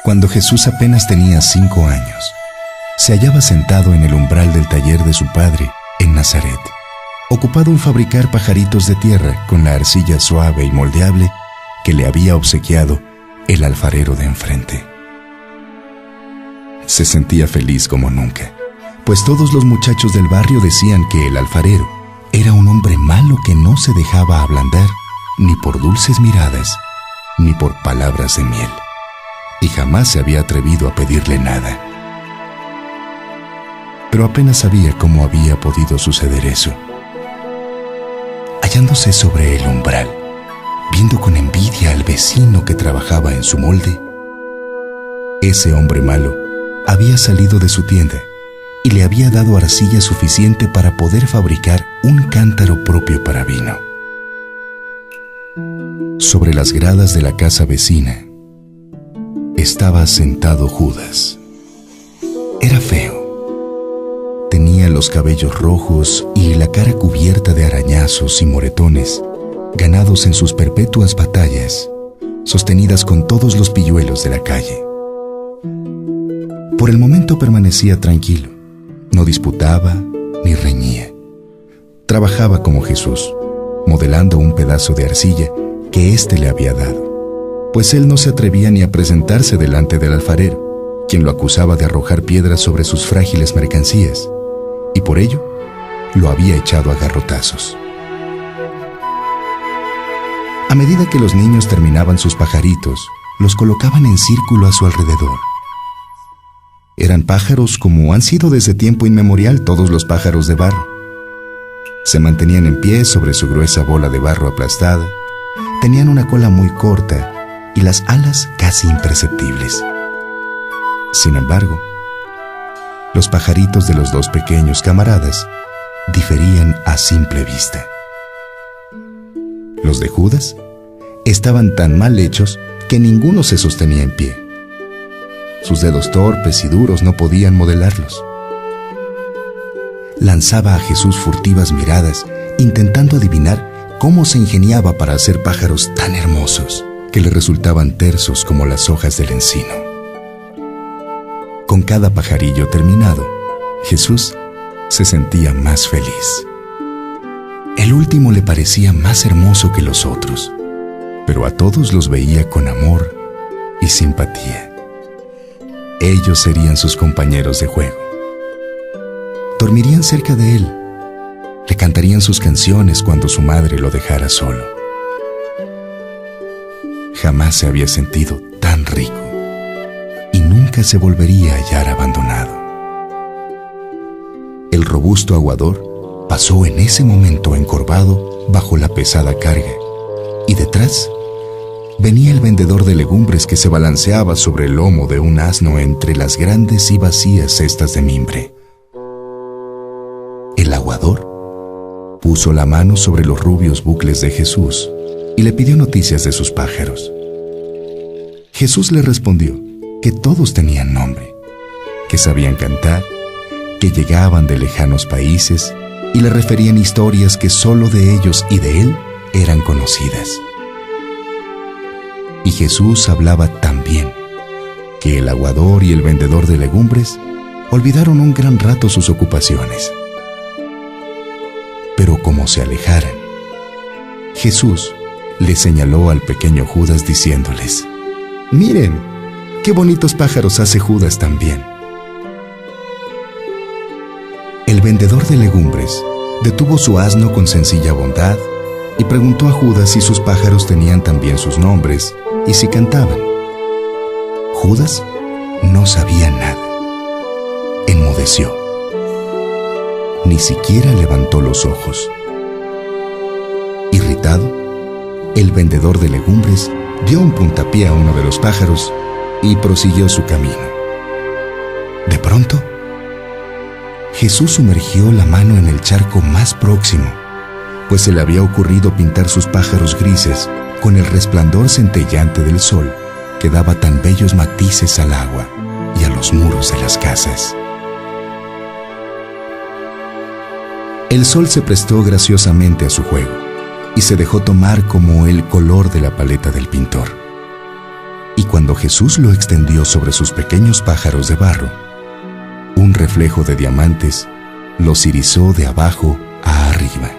Cuando Jesús apenas tenía 5 años, se hallaba sentado en el umbral del taller de su padre en Nazaret, ocupado en fabricar pajaritos de tierra con la arcilla suave y moldeable que le había obsequiado el alfarero de enfrente. Se sentía feliz como nunca, pues todos los muchachos del barrio decían que el alfarero era un hombre malo que no se dejaba ablandar ni por dulces miradas, ni por palabras de miel, y jamás se había atrevido a pedirle nada. Pero apenas sabía cómo había podido suceder eso. Hallándose sobre el umbral, viendo con envidia al vecino que trabajaba en su molde, ese hombre malo había salido de su tienda y le había dado arcilla suficiente para poder fabricar un cántaro propio para vino. Sobre las gradas de la casa vecina estaba sentado Judas. Era feo. Tenía los cabellos rojos y la cara cubierta de arañazos y moretones, ganados en sus perpetuas batallas, sostenidas con todos los pilluelos de la calle. Por el momento permanecía tranquilo, no disputaba ni reñía. Trabajaba como Jesús, modelando un pedazo de arcilla que éste le había dado, pues él no se atrevía ni a presentarse delante del alfarero, quien lo acusaba de arrojar piedras sobre sus frágiles mercancías, y por ello lo había echado a garrotazos. A medida que los niños terminaban sus pajaritos, los colocaban en círculo a su alrededor. Eran pájaros como han sido desde tiempo inmemorial todos los pájaros de barro. Se mantenían en pie sobre su gruesa bola de barro aplastada, tenían una cola muy corta y las alas casi imperceptibles. Sin embargo, los pajaritos de los dos pequeños camaradas diferían a simple vista. Los de Judas estaban tan mal hechos que ninguno se sostenía en pie. Sus dedos torpes y duros no podían modelarlos. Lanzaba a Jesús furtivas miradas, intentando adivinar cómo se ingeniaba para hacer pájaros tan hermosos que le resultaban tersos como las hojas del encino. Con cada pajarillo terminado, Jesús se sentía más feliz. El último le parecía más hermoso que los otros, pero a todos los veía con amor y simpatía. Ellos serían sus compañeros de juego. Dormirían cerca de él. Le cantarían sus canciones cuando su madre lo dejara solo. Jamás se había sentido tan rico y nunca se volvería a hallar abandonado. El robusto aguador pasó en ese momento encorvado bajo la pesada carga, y detrás venía el vendedor de legumbres que se balanceaba sobre el lomo de un asno entre las grandes y vacías cestas de mimbre. El aguador puso la mano sobre los rubios bucles de Jesús y le pidió noticias de sus pájaros. Jesús le respondió que todos tenían nombre, que sabían cantar, que llegaban de lejanos países y le referían historias que solo de ellos y de él eran conocidas. Y Jesús hablaba tan bien que el aguador y el vendedor de legumbres olvidaron un gran rato sus ocupaciones. Pero como se alejaran, Jesús le señaló al pequeño Judas diciéndoles: «Miren, qué bonitos pájaros hace Judas también». El vendedor de legumbres detuvo su asno con sencilla bondad y preguntó a Judas si sus pájaros tenían también sus nombres y si cantaban. Judas no sabía nada. Enmudeció. Ni siquiera levantó los ojos. Irritado, el vendedor de legumbres dio un puntapié a uno de los pájaros y prosiguió su camino. De pronto, Jesús sumergió la mano en el charco más próximo, pues se le había ocurrido pintar sus pájaros grises con el resplandor centellante del sol que daba tan bellos matices al agua y a los muros de las casas. El sol se prestó graciosamente a su juego y se dejó tomar como el color de la paleta del pintor. Y cuando Jesús lo extendió sobre sus pequeños pájaros de barro, un reflejo de diamantes los irizó de abajo a arriba.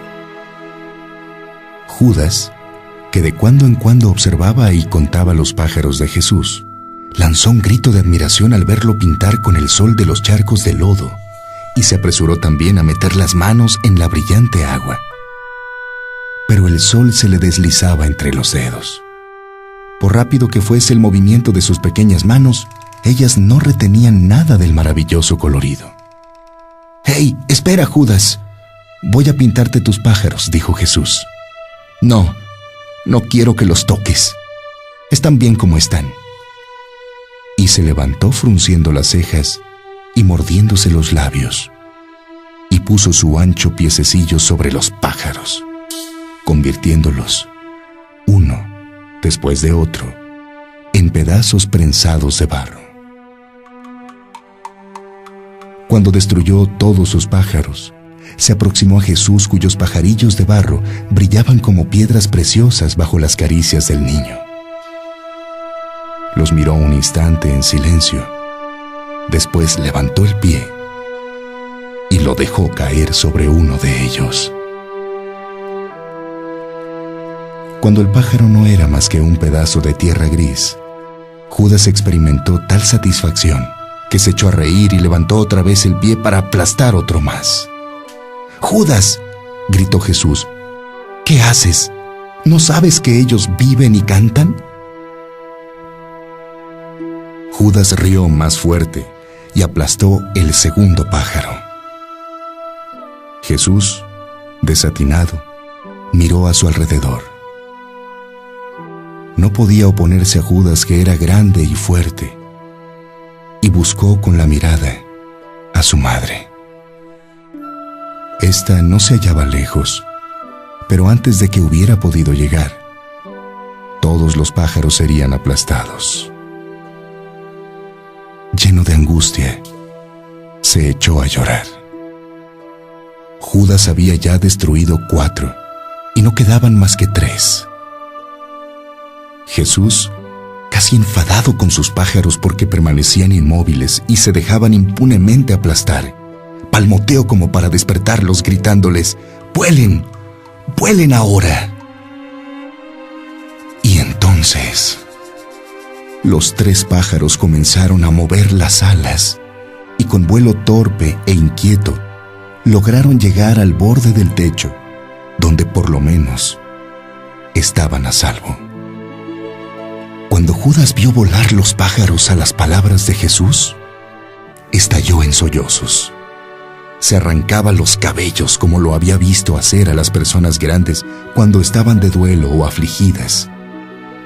Judas, que de cuando en cuando observaba y contaba los pájaros de Jesús, lanzó un grito de admiración al verlo pintar con el sol de los charcos de lodo, y se apresuró también a meter las manos en la brillante agua. Pero el sol se le deslizaba entre los dedos. Por rápido que fuese el movimiento de sus pequeñas manos, ellas no retenían nada del maravilloso colorido. «¡Hey, espera, Judas! Voy a pintarte tus pájaros», dijo Jesús. «No, no quiero que los toques. Están bien como están». Y se levantó frunciendo las cejas y mordiéndose los labios, y puso su ancho piececillo sobre los pájaros, convirtiéndolos, uno después de otro, en pedazos prensados de barro. Cuando destruyó todos sus pájaros, se aproximó a Jesús, cuyos pajarillos de barro brillaban como piedras preciosas bajo las caricias del niño. Los miró un instante en silencio. Después levantó el pie y lo dejó caer sobre uno de ellos. Cuando el pájaro no era más que un pedazo de tierra gris, Judas experimentó tal satisfacción que se echó a reír y levantó otra vez el pie para aplastar otro más. «¡Judas!», gritó Jesús, «¿qué haces? ¿No sabes que ellos viven y cantan?». Judas rió más fuerte y aplastó el segundo pájaro. Jesús, desatinado, miró a su alrededor. No podía oponerse a Judas, que era grande y fuerte, y buscó con la mirada a su madre. Esta no se hallaba lejos, pero antes de que hubiera podido llegar, todos los pájaros serían aplastados. Lleno de angustia, se echó a llorar. Judas había ya destruido 4 y no quedaban más que 3. Jesús, casi enfadado con sus pájaros porque permanecían inmóviles y se dejaban impunemente aplastar, palmoteó como para despertarlos, gritándoles: «¡Vuelen! ¡Vuelen ahora!». Y entonces los 3 pájaros comenzaron a mover las alas y con vuelo torpe e inquieto lograron llegar al borde del techo, donde por lo menos estaban a salvo. Cuando Judas vio volar los pájaros a las palabras de Jesús, estalló en sollozos. Se arrancaba los cabellos como lo había visto hacer a las personas grandes cuando estaban de duelo o afligidas,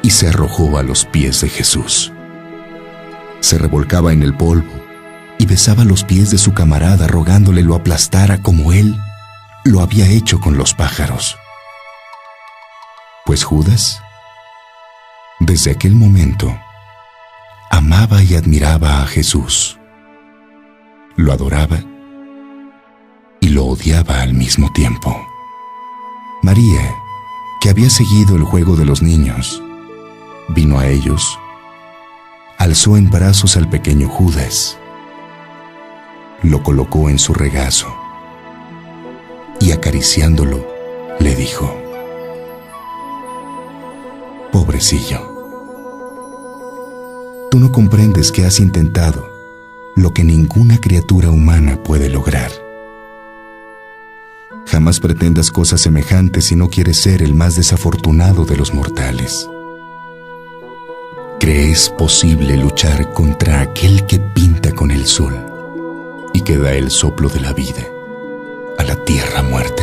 y se arrojó a los pies de Jesús. Se revolcaba en el polvo y besaba los pies de su camarada, rogándole lo aplastara como él lo había hecho con los pájaros. Pues Judas, desde aquel momento, amaba y admiraba a Jesús. Lo adoraba y lo odiaba al mismo tiempo. María, que había seguido el juego de los niños, vino a ellos, alzó en brazos al pequeño Judas, lo colocó en su regazo y acariciándolo le dijo: «Pobrecillo, tú no comprendes que has intentado lo que ninguna criatura humana puede lograr. Jamás pretendas cosas semejantes si no quieres ser el más desafortunado de los mortales. ¿Crees posible luchar contra aquel que pinta con el sol y que da el soplo de la vida a la tierra muerta?